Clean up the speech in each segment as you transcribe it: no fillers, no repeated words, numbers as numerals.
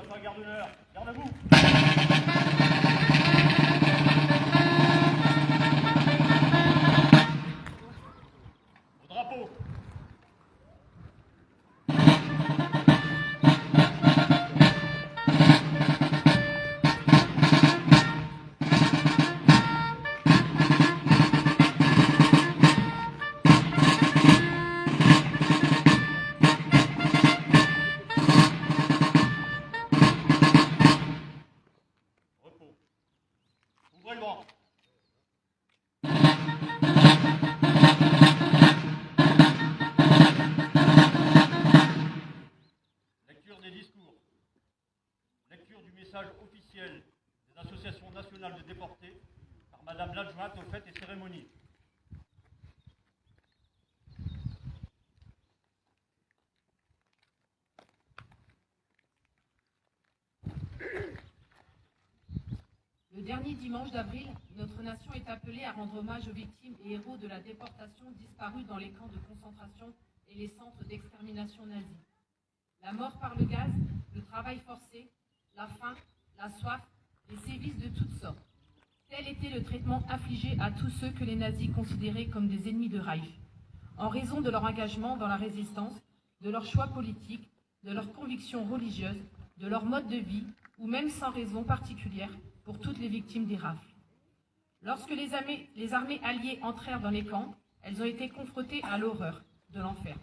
sur la gare de l'heure. Garde à vous. Au drapeau. Repos. Ouvrez le banc. Lecture des discours. Lecture du message officiel des associations nationales de déportés par Madame l'adjointe aux fêtes et cérémonies. Le dernier dimanche d'avril, notre nation est appelée à rendre hommage aux victimes et héros de la déportation disparus dans les camps de concentration et les centres d'extermination nazis. La mort par le gaz, le travail forcé, la faim, la soif, les sévices de toutes sortes. Tel était le traitement infligé à tous ceux que les nazis considéraient comme des ennemis de Reich, en raison de leur engagement dans la résistance, de leurs choix politiques, de leurs convictions religieuses, de leur mode de vie, ou même sans raison particulière pour toutes les victimes des rafles. Lorsque les armées alliées entrèrent dans les camps, elles ont été confrontées à l'horreur de l'enfer.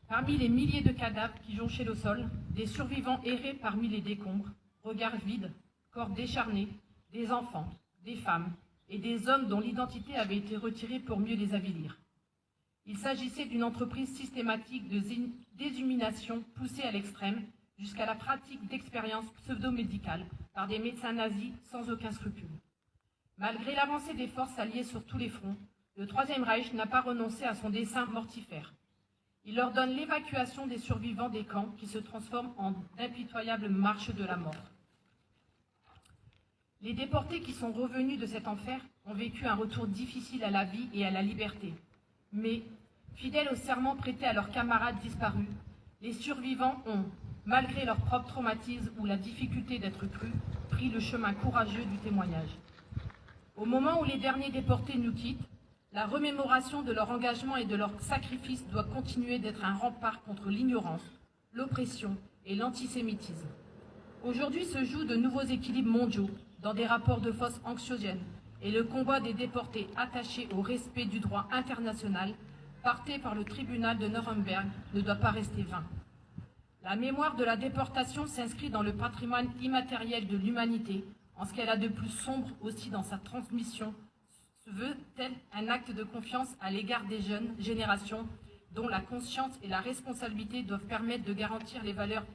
Parmi les milliers de cadavres qui jonchaient le sol, des survivants erraient parmi les décombres, regards vides, corps décharnés, des enfants, des femmes et des hommes dont l'identité avait été retirée pour mieux les avilir. Il s'agissait d'une entreprise systématique de déshumanation poussée à l'extrême jusqu'à la pratique d'expériences pseudo-médicales par des médecins nazis sans aucun scrupule. Malgré l'avancée des forces alliées sur tous les fronts, le Troisième Reich n'a pas renoncé à son dessein mortifère. Il ordonne l'évacuation des survivants des camps qui se transforment en d'impitoyables marches de la mort. Les déportés qui sont revenus de cet enfer ont vécu un retour difficile à la vie et à la liberté. Mais, fidèles au serment prêté à leurs camarades disparus, les survivants ont, malgré leur propre traumatisme ou la difficulté d'être crus, pris le chemin courageux du témoignage. Au moment où les derniers déportés nous quittent, la remémoration de leur engagement et de leur sacrifice doit continuer d'être un rempart contre l'ignorance, l'oppression et l'antisémitisme. Aujourd'hui se jouent de nouveaux équilibres mondiaux dans des rapports de force anxiogènes et le combat des déportés attachés au respect du droit international, porté par le tribunal de Nuremberg, ne doit pas rester vain. La mémoire de la déportation s'inscrit dans le patrimoine immatériel de l'humanité, en ce qu'elle a de plus sombre aussi dans sa transmission, se veut tel un acte de confiance à l'égard des jeunes générations dont la conscience et la responsabilité doivent permettre de garantir les valeurs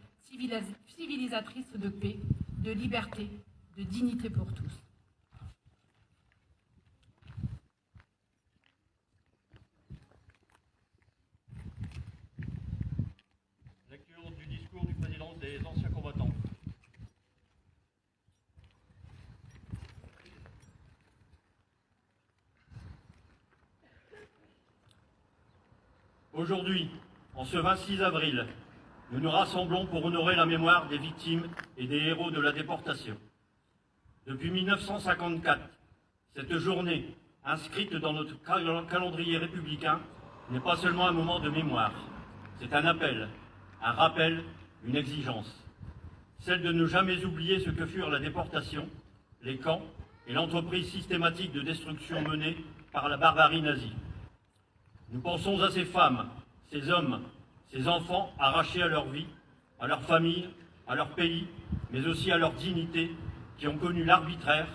civilisatrices de paix, de liberté, de dignité pour tous. Lecture du discours du président des anciens combattants. Aujourd'hui, en ce 26 avril, nous nous rassemblons pour honorer la mémoire des victimes et des héros de la déportation. Depuis 1954, cette journée, inscrite dans notre calendrier républicain, n'est pas seulement un moment de mémoire. C'est un appel, un rappel, une exigence. Celle de ne jamais oublier ce que furent la déportation, les camps et l'entreprise systématique de destruction menée par la barbarie nazie. Nous pensons à ces femmes, ces hommes, ces enfants arrachés à leur vie, à leur famille, à leur pays, mais aussi à leur dignité, qui ont connu l'arbitraire,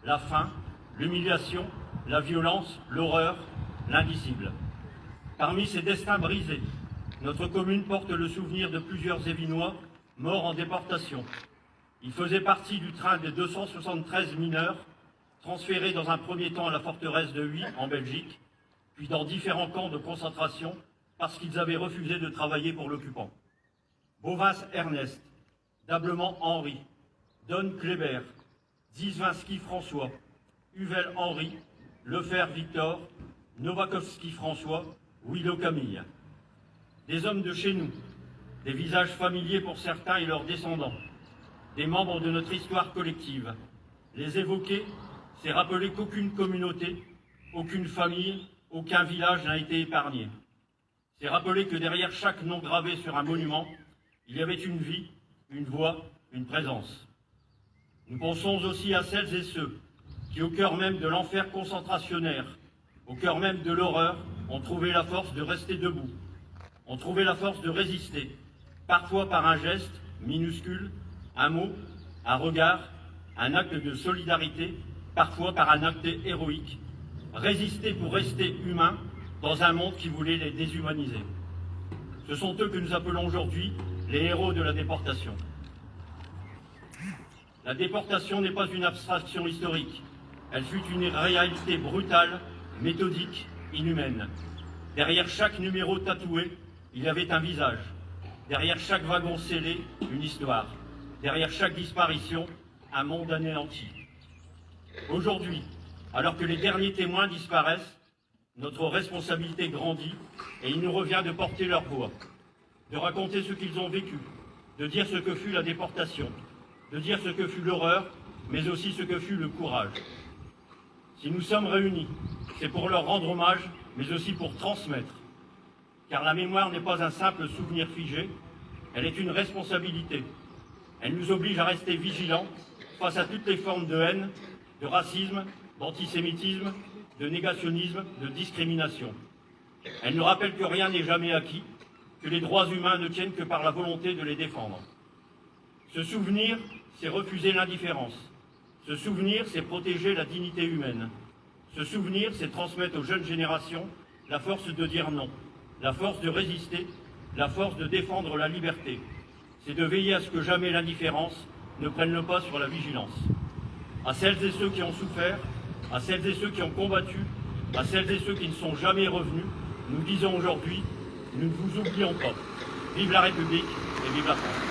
la faim, l'humiliation, la violence, l'horreur, l'indicible. Parmi ces destins brisés, notre commune porte le souvenir de plusieurs Évinois morts en déportation. Ils faisaient partie du train des 273 mineurs, transférés dans un premier temps à la forteresse de Huy, en Belgique, puis dans différents camps de concentration parce qu'ils avaient refusé de travailler pour l'occupant. Bovins Ernest, Dablement Henri, Don Kléber, Zizwinski François, Huvel Henri, Lefer Victor, Novakovski François, Willow Camille. Des hommes de chez nous, des visages familiers pour certains et leurs descendants, des membres de notre histoire collective. Les évoquer, c'est rappeler qu'aucune communauté, aucune famille, aucun village n'a été épargné. C'est rappeler que derrière chaque nom gravé sur un monument, il y avait une vie, une voix, une présence. Nous pensons aussi à celles et ceux qui, au cœur même de l'enfer concentrationnaire, au cœur même de l'horreur, ont trouvé la force de rester debout, ont trouvé la force de résister, parfois par un geste minuscule, un mot, un regard, un acte de solidarité, parfois par un acte héroïque. Résister pour rester humains dans un monde qui voulait les déshumaniser. Ce sont eux que nous appelons aujourd'hui les héros de la déportation. La déportation n'est pas une abstraction historique. Elle fut une réalité brutale, méthodique, inhumaine. Derrière chaque numéro tatoué, il y avait un visage. Derrière chaque wagon scellé, une histoire. Derrière chaque disparition, un monde anéanti. Aujourd'hui, alors que les derniers témoins disparaissent, notre responsabilité grandit et il nous revient de porter leur voix, de raconter ce qu'ils ont vécu, de dire ce que fut la déportation, de dire ce que fut l'horreur, mais aussi ce que fut le courage. Si nous sommes réunis, c'est pour leur rendre hommage, mais aussi pour transmettre. Car la mémoire n'est pas un simple souvenir figé, elle est une responsabilité. Elle nous oblige à rester vigilants face à toutes les formes de haine, de racisme, d'antisémitisme, de négationnisme, de discrimination. Elle nous rappelle que rien n'est jamais acquis, que les droits humains ne tiennent que par la volonté de les défendre. Se souvenir, c'est refuser l'indifférence. Se souvenir, c'est protéger la dignité humaine. Se souvenir, c'est transmettre aux jeunes générations la force de dire non, la force de résister, la force de défendre la liberté. C'est de veiller à ce que jamais l'indifférence ne prenne le pas sur la vigilance. À celles et ceux qui ont souffert, à celles et ceux qui ont combattu, à celles et ceux qui ne sont jamais revenus, nous disons aujourd'hui, nous ne vous oublions pas. Vive la République et vive la France.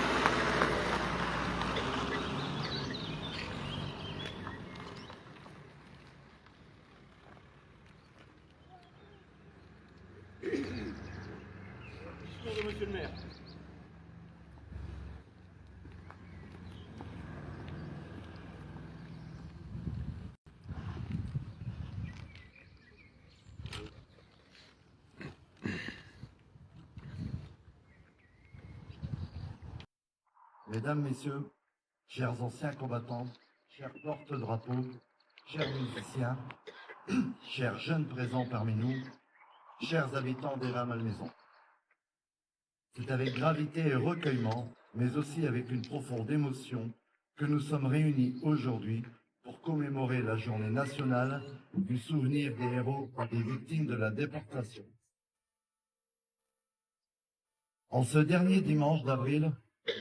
Discours de Monsieur le maire. Mesdames, Messieurs, chers anciens combattants, chers porte-drapeaux, chers musiciens, chers jeunes présents parmi nous, chers habitants d'Hénin-Malmaison. C'est avec gravité et recueillement, mais aussi avec une profonde émotion, que nous sommes réunis aujourd'hui pour commémorer la journée nationale du souvenir des héros et des victimes de la déportation. En ce dernier dimanche d'avril,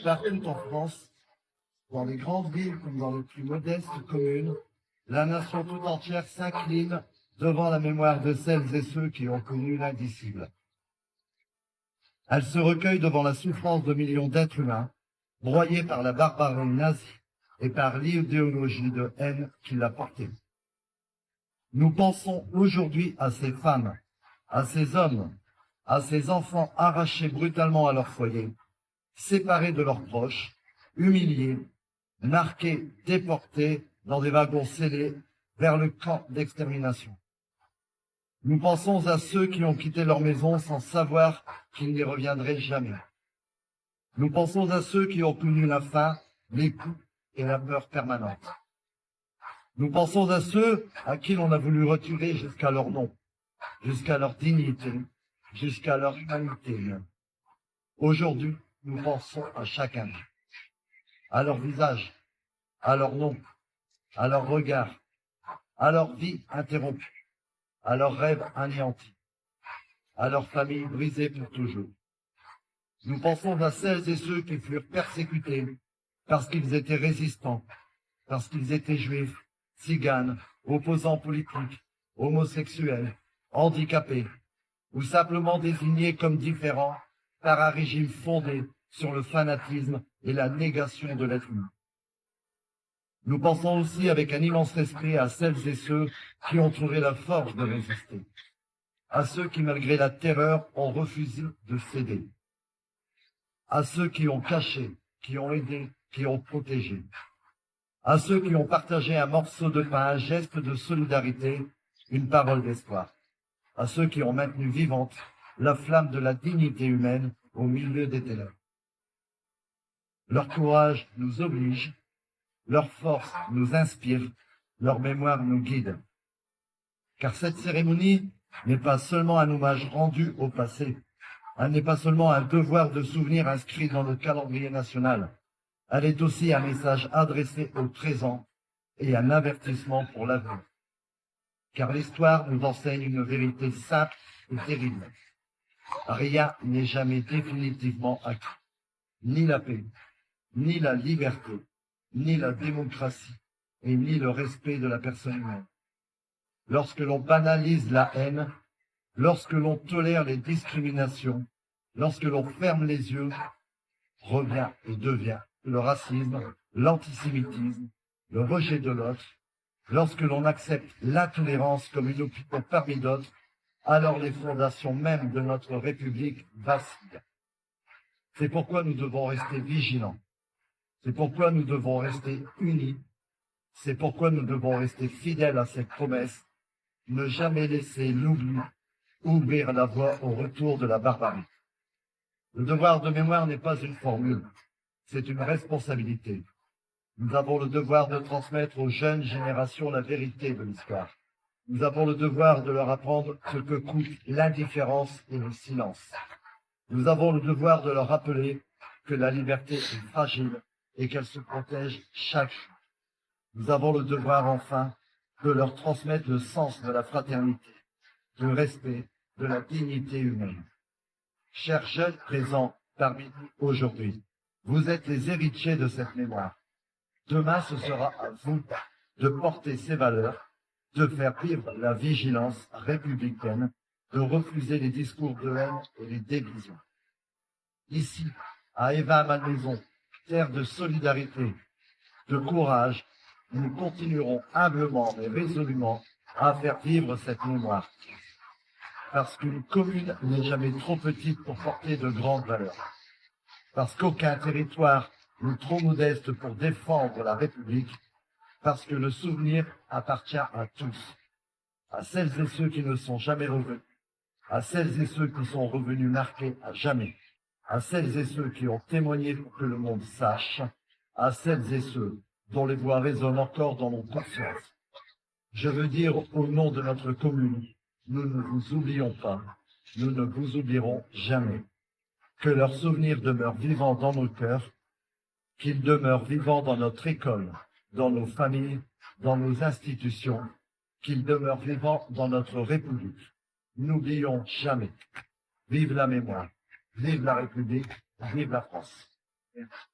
partout en France, dans les grandes villes comme dans les plus modestes communes, la nation tout entière s'incline devant la mémoire de celles et ceux qui ont connu l'indicible. Elle se recueille devant la souffrance de millions d'êtres humains, broyés par la barbarie nazie et par l'idéologie de haine qui l'a portée. Nous pensons aujourd'hui à ces femmes, à ces hommes, à ces enfants arrachés brutalement à leur foyer, séparés de leurs proches, humiliés, marqués, déportés dans des wagons scellés vers le camp d'extermination. Nous pensons à ceux qui ont quitté leur maison sans savoir qu'ils n'y reviendraient jamais. Nous pensons à ceux qui ont connu la faim, les coups et la peur permanente. Nous pensons à ceux à qui l'on a voulu retirer jusqu'à leur nom, jusqu'à leur dignité, jusqu'à leur humanité même. Aujourd'hui, nous pensons à chacun d'eux, à leur visage, à leur nom, à leur regard, à leur vie interrompue, à leurs rêves anéantis, à leur famille brisée pour toujours. Nous pensons à celles et ceux qui furent persécutés parce qu'ils étaient résistants, parce qu'ils étaient juifs, tziganes, opposants politiques, homosexuels, handicapés, ou simplement désignés comme différents par un régime fondé sur le fanatisme et la négation de l'être humain. Nous pensons aussi avec un immense respect à celles et ceux qui ont trouvé la force de résister, à ceux qui, malgré la terreur, ont refusé de céder, à ceux qui ont caché, qui ont aidé, qui ont protégé. À ceux qui ont partagé un morceau de pain, un geste de solidarité, une parole d'espoir. À ceux qui ont maintenu vivante la flamme de la dignité humaine au milieu des ténèbres. Leur courage nous oblige, leur force nous inspire, leur mémoire nous guide. Car cette cérémonie n'est pas seulement un hommage rendu au passé, elle n'est pas seulement un devoir de souvenir inscrit dans le calendrier national, elle est aussi un message adressé au présent et un avertissement pour l'avenir. Car l'histoire nous enseigne une vérité simple et terrible. Rien n'est jamais définitivement acquis. Ni la paix, ni la liberté, ni la démocratie, et ni le respect de la personne humaine. Lorsque l'on banalise la haine, lorsque l'on tolère les discriminations, lorsque l'on ferme les yeux, revient et devient le racisme, l'antisémitisme, le rejet de l'autre. Lorsque l'on accepte l'intolérance comme une opinion parmi d'autres, alors les fondations mêmes de notre République vacillent. C'est pourquoi nous devons rester vigilants. C'est pourquoi nous devons rester unis. C'est pourquoi nous devons rester fidèles à cette promesse, ne jamais laisser l'oubli ouvrir la voie au retour de la barbarie. Le devoir de mémoire n'est pas une formule, c'est une responsabilité. Nous avons le devoir de transmettre aux jeunes générations la vérité de l'histoire. Nous avons le devoir de leur apprendre ce que coûte l'indifférence et le silence. Nous avons le devoir de leur rappeler que la liberté est fragile et qu'elle se protège chaque jour. Nous avons le devoir enfin de leur transmettre le sens de la fraternité, du respect, de la dignité humaine. Chers jeunes présents parmi nous aujourd'hui, vous êtes les héritiers de cette mémoire. Demain, ce sera à vous de porter ces valeurs, de faire vivre la vigilance républicaine, de refuser les discours de haine et les divisions. Ici, à Évin-Malmaison, terre de solidarité, de courage, nous continuerons humblement mais résolument à faire vivre cette mémoire. Parce qu'une commune n'est jamais trop petite pour porter de grandes valeurs. Parce qu'aucun territoire n'est trop modeste pour défendre la République. Parce que le souvenir appartient à tous. À celles et ceux qui ne sont jamais revenus. À celles et ceux qui sont revenus marqués à jamais. À celles et ceux qui ont témoigné pour que le monde sache. À celles et ceux dont les voix résonnent encore dans nos consciences. Je veux dire au nom de notre commune, nous ne vous oublions pas, nous ne vous oublierons jamais. Que leurs souvenirs demeurent vivants dans nos cœurs, qu'ils demeurent vivants dans notre école, dans nos familles, dans nos institutions, qu'ils demeurent vivants dans notre République. N'oublions jamais. Vive la mémoire, vive la République, vive la France. Merci.